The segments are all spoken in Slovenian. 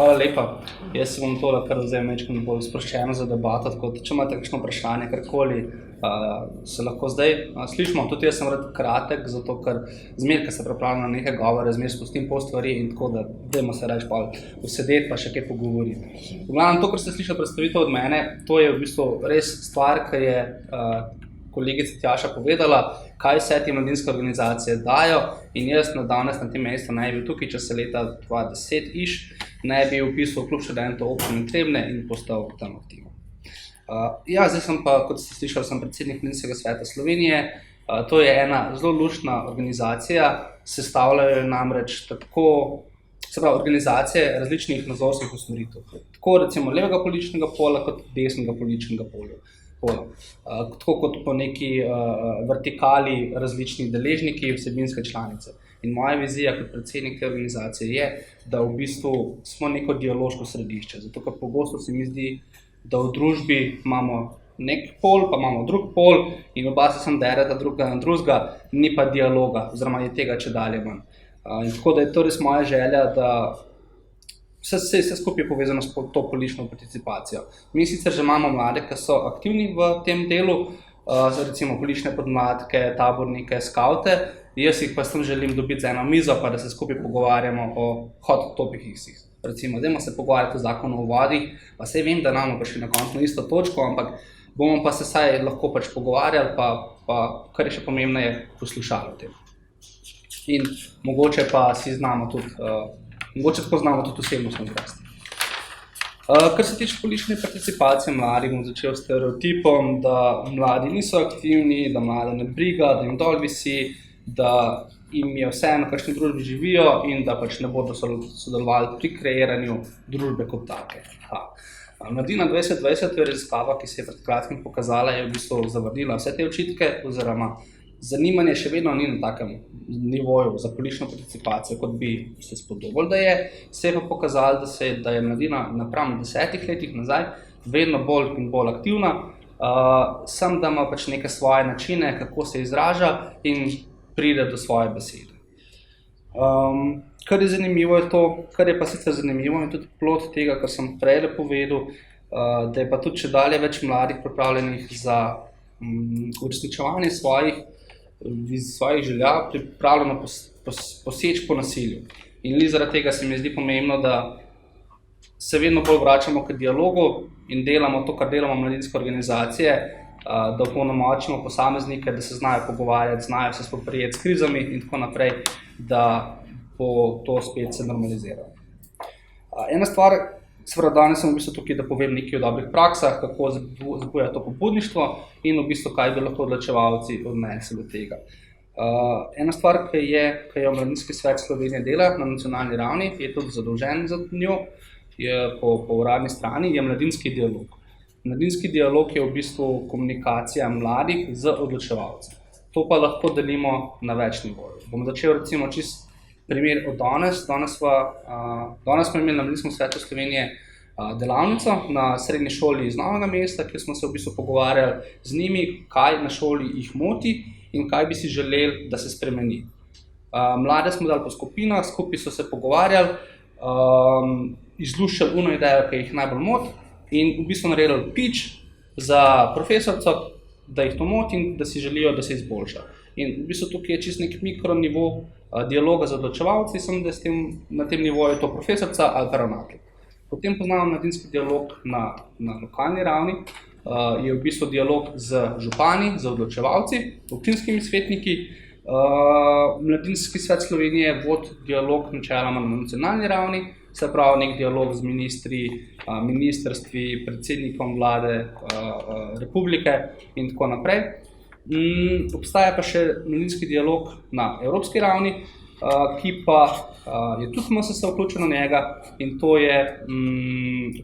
Hvala lepa. Jaz se bom tole kar zdaj mečkam bolj sproščeno za debato, tako da če imate kakšno vprašanje, karkoli, se lahko zdaj slišimo. Tudi jaz sem rad kratek, zato ker zmer, ko se pripravljam na neke govore, zmer spustim pol stvari in tako da dajmo se reči pa usedeti pa še kaj pogovoriti. V glavnem to, kar ste slišali predstavitev od mene, to je v bistvu res stvar, ki je kolegica Tjaša povedala, kaj vse te mladinske organizacije dajo in jaz danes na tem mestu ne bi bil tukaj, če se leta 2010 ne bi upisal klub študentov občine Trebnje in postal tam aktiven. Zdaj sem pa, kot ste slišali, sem predsednik Mladinskega sveta Slovenije. To je ena zelo luštna organizacija, sestavljajo namreč tako, se pravi, organizacije različnih nazorskih usmeritev. Tako recimo levega političnega pola kot desnega političnega pola. Tako kot po neki vertikali različnih deležniki vsebinske članice. In moja vizija kot predsednik te organizacije je, da v bistvu smo neko dialoško središče. Zato, ker pogosto se mi zdi, da v družbi imamo nek pol, pa imamo drug pol in oba se sem dereta drugega na drugega, ni pa dialoga, oziroma je tega čedalje manj. In tako da je to res moja želja, da vse skupaj je povezano s to politično participacijo. Mi sicer že imamo mlade, ki so aktivni v tem delu, recimo politične podmladke, tabornike, skavte, jaz jih pa s tem želim dobiti za eno mizo, pa da se skupaj pogovarjamo o hot topicih. Recimo, dajmo se pogovarjati o zakonu o vodi, pa saj vem, da imamo prišli na končno isto točko, ampak bomo pa se saj lahko pač pogovarjali, pa kar je še pomembneje, poslušali o tem. In mogoče pa si znamo tudi mogoče tako znamo tudi osebnostno zrasti. Kar se tiče politične participacije mladih, bom začel s stereotipom, da mladi niso aktivni, da mlade ne briga, da jim dol visi, da jim je vseeno, v kakšni družbi živijo in da pač ne bodo sodelovali pri kreiranju družbe kot take. Mladina 2020 je raziskava, ki se je pred kratkim pokazala, je v bistvu zavrnila vse te očitke, oziroma zanimanje še vedno ni na takem nivoju za politično participacijo, kot bi se spodobilo, da je. Se je pa pokazalo, da je mladina napram 10 letih nazaj vedno bolj in bolj aktivna, sem da ima pač neke svoje načine, kako se izraža in pride do svoje besede. Kar je zanimivo je to, kar je pa sicer zanimivo in tudi plod tega, kar sem prej povedal, da je pa tudi čedalje več mladih pripravljenih za uresničevanje svojih želja, pripravljeno poseči po nasilju. In zaradi tega se mi zdi pomembno, da se vedno bolj vračamo k dialogu in delamo to, kar delamo mladinske organizacije, da opolnomočimo posameznike, da se znajo pogovarjati, znajo se spoprijeti s krizami in tako naprej, da bo to spet se normaliziralo. Ena stvar, seveda danes sem v bistvu tukaj, da povem nekaj o dobrih praksah, kako zabuja to pobudništvo in v bistvu kaj bi lahko odločevalci odnesli do tega. Ena stvar, ki jo Mladinski svet Slovenije dela na nacionalni ravni, je tudi zadolžen za njo, po uradni strani, je mladinski dialog. Mladinski dialog je v bistvu komunikacija mladih z odločevalci. To pa lahko delimo na več nivojev. Bom začel recimo čist primer od danes. Danes smo imeli na Mladinskem svetu Slovenije delavnico na srednji šoli iz Novega mesta, kjer smo se v bistvu pogovarjali z njimi, kaj na šoli jih moti in kaj bi si želeli, da se spremeni. Mlade smo dali po skupinah, skupaj so se pogovarjali, izluščali uno idejo, ki jih najbolj moti in v bistvu naredili pitch za profesorco, da jih to moti in da si želijo, da se izboljša. In v bistvu tukaj je čist nek mikronivo dialoga z odločevalci, sem da na tem nivoju to profesorca ali pa ravnatelj. Potem poznamo mladinski dialog na lokalni ravni, je v bistvu dialog z župani, z odločevalci, občinskimi svetniki. Mladinski svet Slovenije vodi dialog načeloma na nacionalni ravni, se pravi nek dialog z ministri, ministrstvi, predsednikom vlade, republike in tako naprej. Obstaja pa še mladinski dialog na evropski ravni, ki pa je tudi MSS vključeno v njega in to je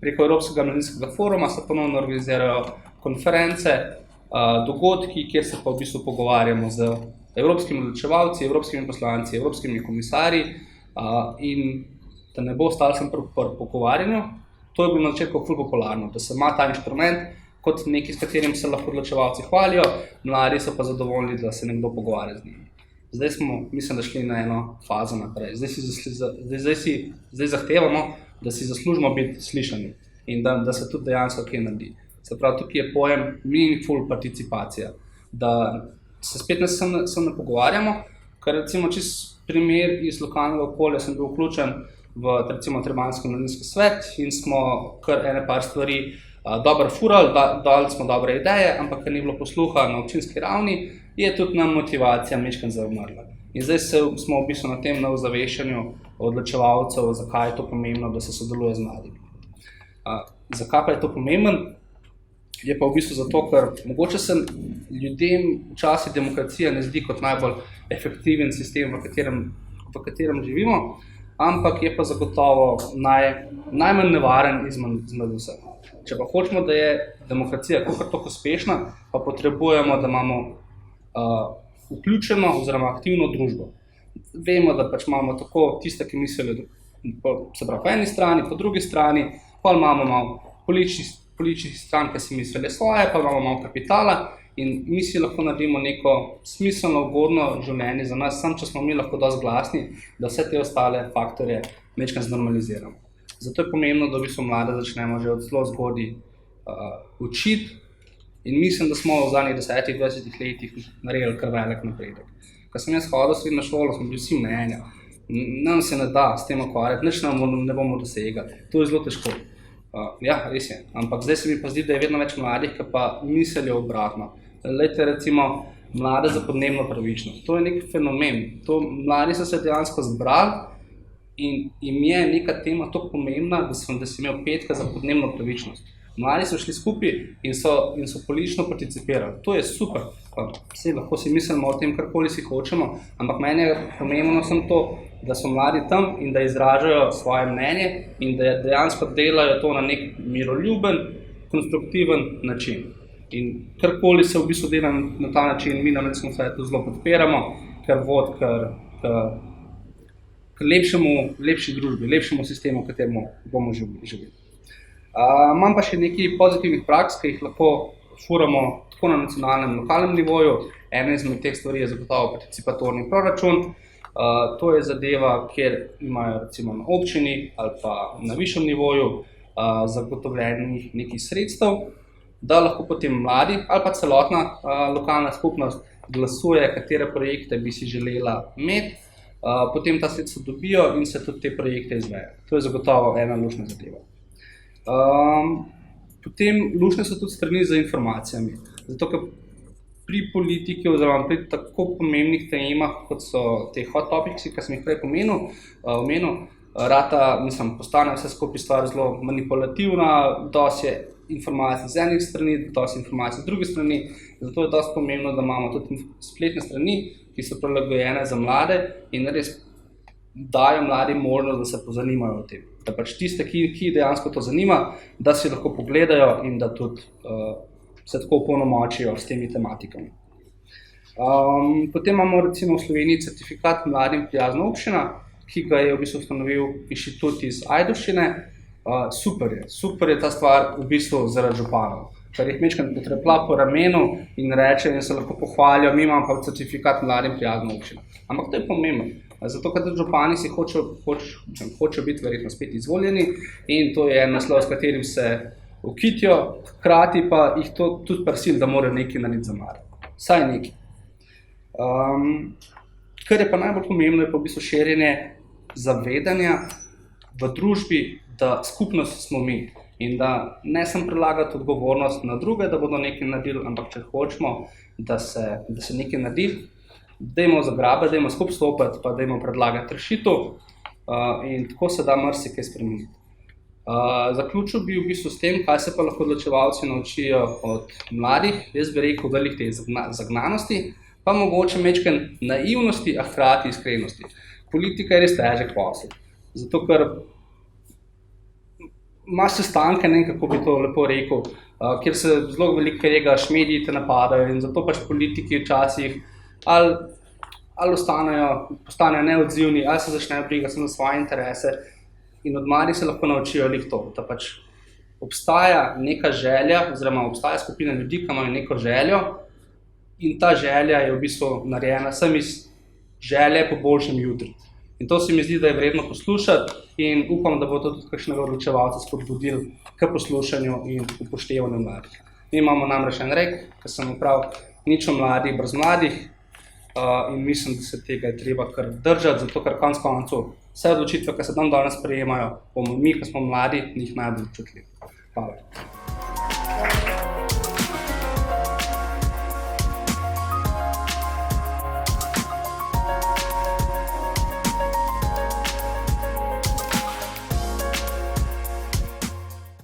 preko Evropskega mladinskega foruma se ponovno organizirajo konference, dogodki, kjer se pa v bistvu pogovarjamo z evropskimi odločevalci, evropskimi poslanci, evropskimi komisarji in da ne bo ostalo sem pri pogovarjanju. To je bilo na začetku ful popularno, da se ima ta inštrument kot nekaj, s katerim se lahko odločevalci hvalijo, mladi so pa zadovoljni, da se nekdo pogovarja z njimi. Zdaj smo, mislim, da šli na eno fazo naprej. Zdaj zahtevamo da si zaslužimo biti slišani in da se tudi dejansko kaj naredi. Se pravi, tukaj je pojem meaningful participacija, da se spet ne pogovarjamo, ker recimo čist primer iz lokalnega okolja sem bil vključen v recimo Trebanjski mladinski svet in smo kar par stvari dobro furali, dali smo dobre ideje, ampak ker ni bilo posluha na občinski ravni, je tudi nam motivacija majčkeno zaumrla. In zdaj smo v bistvu na tem na ozaveščanju odločevalcev, zakaj je to pomembno, da se sodeluje z mladimi. Zakaj pa je to pomembno? Je pa v bistvu zato, ker mogoče se ljudem včasih demokracija ne zdi kot najbolj efektiven sistem, v katerem živimo, ampak je pa zagotovo najmanj nevaren izmed vseh. Če pa hočemo, da je demokracija kakor tako uspešna, pa potrebujemo, da imamo vključeno oziroma aktivno družbo. Vemo, da pač imamo tako tiste, ki mislijo, se pravi po eni strani, po drugi strani, pa imamo malo političnih stran, ki si mislijo svoje, pa imamo malo kapitala in mi si lahko naredimo neko smiselno, ugodno življenje za nas, samo če smo mi lahko dosti glasni, da vse te ostale faktorje majčkeno znormaliziramo. Zato je pomembno, da v bistvu mlade začnemo že od zelo zgodaj učiti in mislim, da smo v zadnjih 10-20 letih naredili kar velik napredek. Ko sem jaz hodil v srednjo šolo, smo bili vsi mnenja, nam se ne da s tem ukvarjati, nič ne bomo dosegali, to je zelo težko. Ja, res je, ampak zdaj se mi pa zdi, da je vedno več mladih, ki pa mislijo obratno. Lejte recimo mlade za podnebno pravičnost, to je nek fenomen, mladi so se dejansko zbrali in jim je neka tema tako pomembna, da si imel petka za podnebno pravičnost. Mladi so šli skupaj in so politično participirali. To je super. Vse lahko si mislimo o tem, karkoli si hočemo, ampak meni je pomembno samo to, da so mladi tam in da izražajo svoje mnenje in da dejansko delajo to na nek miroljuben, konstruktiven način. In karkoli se v bistvu dela na ta način, mi na Mladinskem svetu zelo podpiramo, ker vodi k lepši družbi, lepšemu sistemu, v katerem bomo živeli. Imam pa še nekaj pozitivnih praks, ki jih lahko furamo tako na nacionalnem in lokalnem nivoju. Ena izmed teh stvari je zagotovo participatorni proračun. To je zadeva, kjer imajo recimo na občini ali pa na višjem nivoju zagotovljenih nekaj sredstev, da lahko potem mladi ali pa celotna lokalna skupnost glasuje, katere projekte bi si želela imeti, potem ta sredstva dobijo in se tudi te projekte izvejo. To je zagotovo ena luštna zadeva. Potem luštne so tudi strani za informacijami, zato ker pri politiki oziroma pri tako pomembnih temah, kot so te hot topics, ki sem jih prej omenil, postane vse skupaj stvar zelo manipulativna, dosti je informacij z enih strani, dosti informacij z druge strani, zato je dosti pomembno, da imamo tudi spletne strani, ki so prilagojene za mlade in res dajo mladim možnost, da se pozanimajo o tem. Da pač tiste, ki dejansko to zanima, da si lahko pogledajo in da tudi se tako opolnomočijo s temi tematikami. Potem imamo recimo v Sloveniji certifikat Mladim prijazna občina, ki ga je v bistvu ustanovil inštitut iz Ajdovščine. Super je ta stvar v bistvu zaradi županov, ker jih majčkeno potrepla po ramenu in reče in se lahko pohvalijo, mi imamo pa certifikat Mladim prijazna občina. Ampak to je pomembno, zato ker tudi župani si hočejo biti verjetno spet izvoljeni in to je en naslov, s katerim se ukitijo, hkrati pa jih to tudi prisili, da morajo nekaj narediti za mlade. Vsaj nekaj. Kar je pa najbolj pomembno, je pa v bistvu širjenje zavedanja v družbi, da skupnost smo mi in da ne samo prelagati odgovornost na druge, da bodo nekaj naredili, ampak če hočemo, da se nekaj naredi, dajmo zagrabiti, dajmo skupaj stopiti, pa dajmo predlagati rešitev in tako se da marsikaj spremeniti. Zaključil bi v bistvu s tem, kaj se pa lahko odločevalci naučijo od mladih. Jaz bi rekel velik te zagnanosti, pa mogoče majčkeno naivnosti, a hkrati iskrenosti. Politika je res težek posel, zato ker imaš sestanke, ne vem, kako bi to lepo rekel, kjer se zelo veliko regaš, mediji te napadajo in zato pač politiki včasih ali postanejo neodzivni, ali se začnejo brigati za svoje interese in od mladih se lahko naučijo to, da pač obstaja neka želja oziroma obstaja skupina ljudi, ki imajo neko željo in ta želja je v bistvu narejena sem iz želje po boljšem jutri. In to se mi zdi, da je vredno poslušati in upam, da bo to tudi kakšnega odločevalca spodbudil k poslušanju in upoštevanju mladih. Mi imamo namreč en rek, ki sem prav, nič o mladih brez mladih, in mislim, da se tega je treba kar držati, zato ker konec koncev vse odločitve, ki se danes sprejemajo, bomo mi, ki smo mladi, njih najbolj občutljivi. Hvala.